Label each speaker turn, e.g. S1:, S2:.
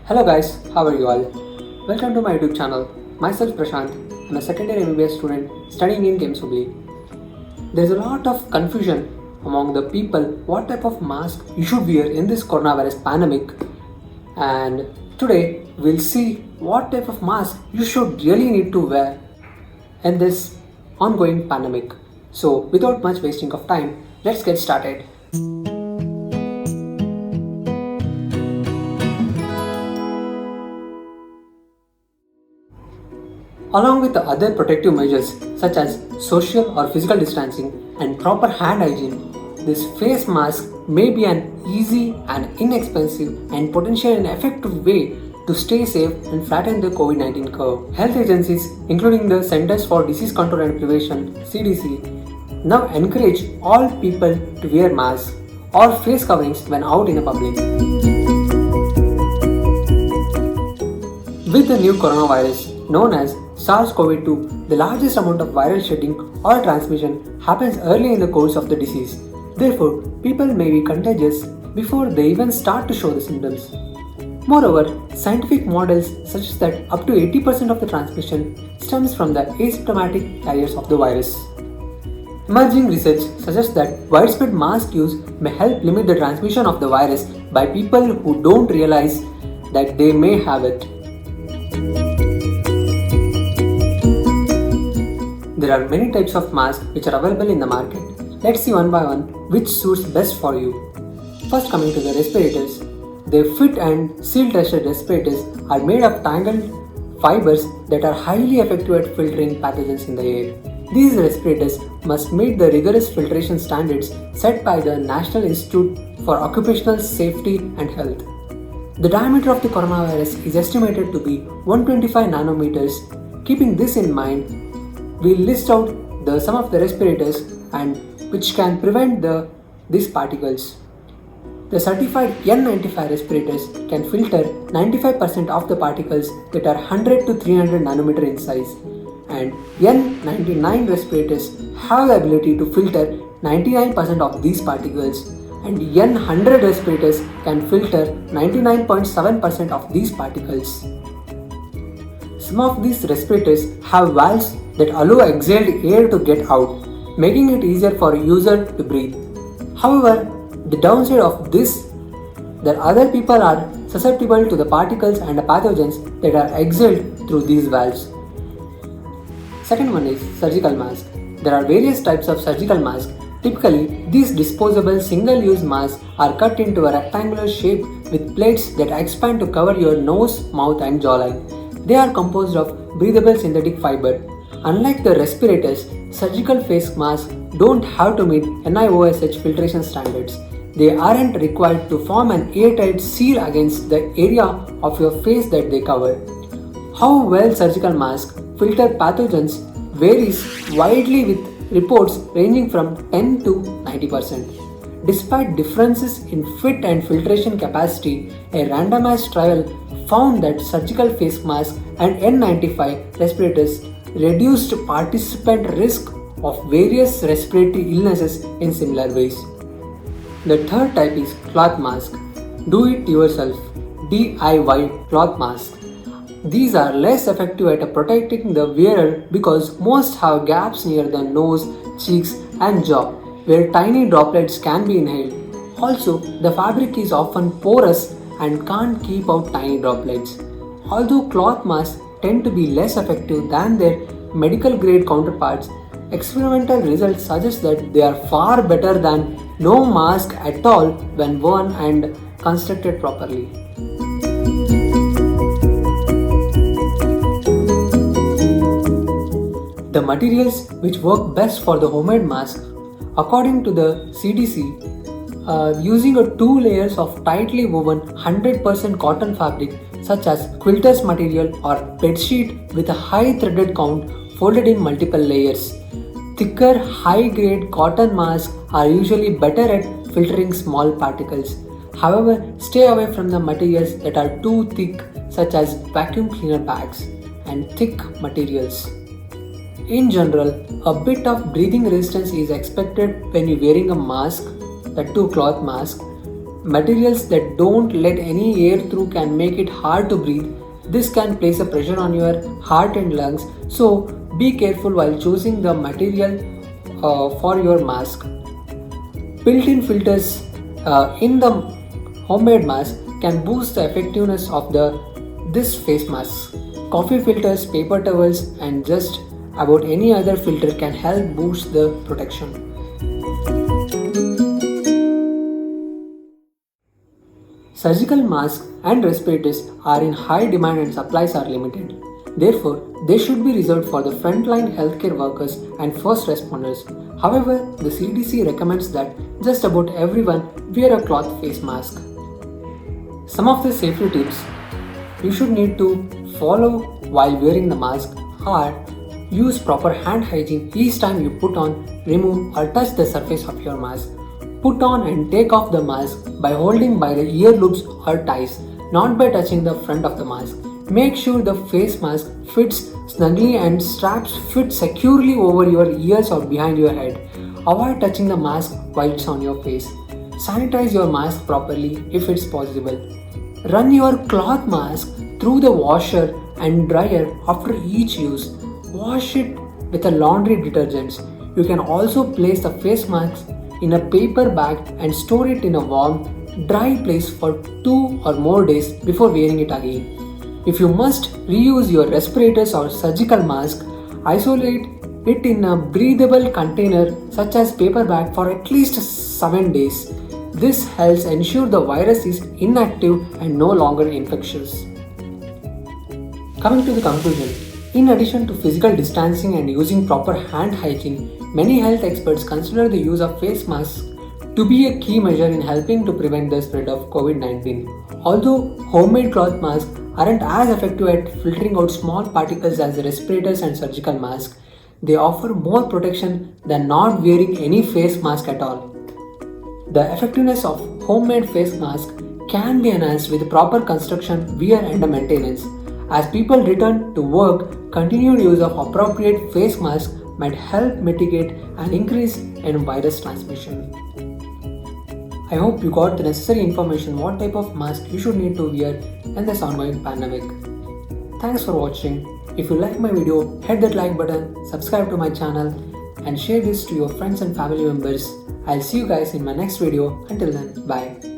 S1: Hello guys, how are you all? Welcome to my YouTube channel. Myself Prashant. I'm a second year MBBS student studying in KIMS Hubli. There's a lot of confusion among the people what type of mask you should wear in this coronavirus pandemic, and today we'll see what type of mask you should really need to wear in this ongoing pandemic. So without much wasting of time, let's get started. Along with the other protective measures such as social or physical distancing and proper hand hygiene, this face mask may be an easy and inexpensive and potentially an effective way to stay safe and flatten the COVID-19 curve. Health agencies, including the Centers for Disease Control and Prevention (CDC), now encourage all people to wear masks or face coverings when out in the public. With the new coronavirus known as SARS-CoV-2, the largest amount of viral shedding or transmission happens early in the course of the disease. Therefore, people may be contagious before they even start to show the symptoms. Moreover, scientific models suggest that up to 80% of the transmission stems from the asymptomatic carriers of the virus. Emerging research suggests that widespread mask use may help limit the transmission of the virus by people who don't realize that they may have it. There are many types of masks which are available in the market. Let's see one by one which suits best for you. First, coming to the respirators. The fit and seal-tested respirators are made of tangled fibers that are highly effective at filtering pathogens in the air. These respirators must meet the rigorous filtration standards set by the National Institute for Occupational Safety and Health. The diameter of the coronavirus is estimated to be 125 nanometers. Keeping this in mind, we list out some of the respirators and which can prevent these particles. The certified N95 respirators can filter 95% of the particles that are 100 to 300 nanometer in size, and N99 respirators have the ability to filter 99% of these particles, and N100 respirators can filter 99.7% of these particles. Some of these respirators have valves that allow exhaled air to get out, making it easier for a user to breathe. However, the downside of this that other people are susceptible to the particles and the pathogens that are exhaled through these valves. Second one is surgical mask. There are various types of surgical masks. Typically, these disposable single-use masks are cut into a rectangular shape with plates that expand to cover your nose, mouth and jawline. They are composed of breathable synthetic fiber. Unlike the respirators, surgical face masks don't have to meet NIOSH filtration standards. They aren't required to form an airtight seal against the area of your face that they cover. How well surgical masks filter pathogens varies widely, with reports ranging from 10 to 90%. Despite differences in fit and filtration capacity, a randomized trial found that surgical face masks and N95 respirators reduced participant risk of various respiratory illnesses in similar ways. The third type is cloth mask. Do it yourself DIY cloth mask. These are less effective at protecting the wearer because most have gaps near the nose, cheeks and jaw where tiny droplets can be inhaled. Also, the fabric is often porous and can't keep out tiny droplets. Although cloth masks tend to be less effective than their medical grade counterparts, experimental results suggest that they are far better than no mask at all when worn and constructed properly. The materials which work best for the homemade mask, according to the CDC, using 2 layers of tightly woven 100% cotton fabric such as quilter's material or bedsheet with a high threaded count folded in multiple layers. Thicker, high-grade cotton masks are usually better at filtering small particles. However, stay away from the materials that are too thick, such as vacuum cleaner bags and thick materials. In general, a bit of breathing resistance is expected when you're wearing a mask, that too cloth mask. materials that don't let any air through can make it hard to breathe. This can place a pressure on your heart and lungs, so be careful while choosing the material for your mask. Built-in filters in the homemade mask can boost the effectiveness of this face mask. Coffee filters, paper towels, and just about any other filter can help boost the protection. Surgical masks and respirators are in high demand and supplies are limited. Therefore, they should be reserved for the frontline healthcare workers and first responders. However, the CDC recommends that just about everyone wear a cloth face mask. Some of the safety tips you should need to follow while wearing the mask are: use proper hand hygiene each time you put on, remove, or touch the surface of your mask. Put on and take off the mask by holding by the ear loops or ties, not by touching the front of the mask. Make sure the face mask fits snugly and straps fit securely over your ears or behind your head. Avoid touching the mask while it's on your face. Sanitize your mask properly if it's possible. Run your cloth mask through the washer and dryer after each use. Wash it with a laundry detergent. You can also place the face mask in a paper bag and store it in a warm, dry place for 2 or more days before wearing it again. If you must reuse your respirators or surgical mask, isolate it in a breathable container such as paper bag for at least 7 days. This helps ensure the virus is inactive and no longer infectious. Coming to the conclusion, in addition to physical distancing and using proper hand hygiene, many health experts consider the use of face masks to be a key measure in helping to prevent the spread of COVID-19. Although homemade cloth masks aren't as effective at filtering out small particles as respirators and surgical masks, they offer more protection than not wearing any face mask at all. The effectiveness of homemade face masks can be enhanced with proper construction, wear, and maintenance. As people return to work, continued use of appropriate face masks might help mitigate an increase in virus transmission. I hope you got the necessary information what type of mask you should need to wear in this ongoing pandemic. Thanks for watching. If you like my video, hit that like button, subscribe to my channel, and share this to your friends and family members. I'll see you guys in my next video. Until then, bye.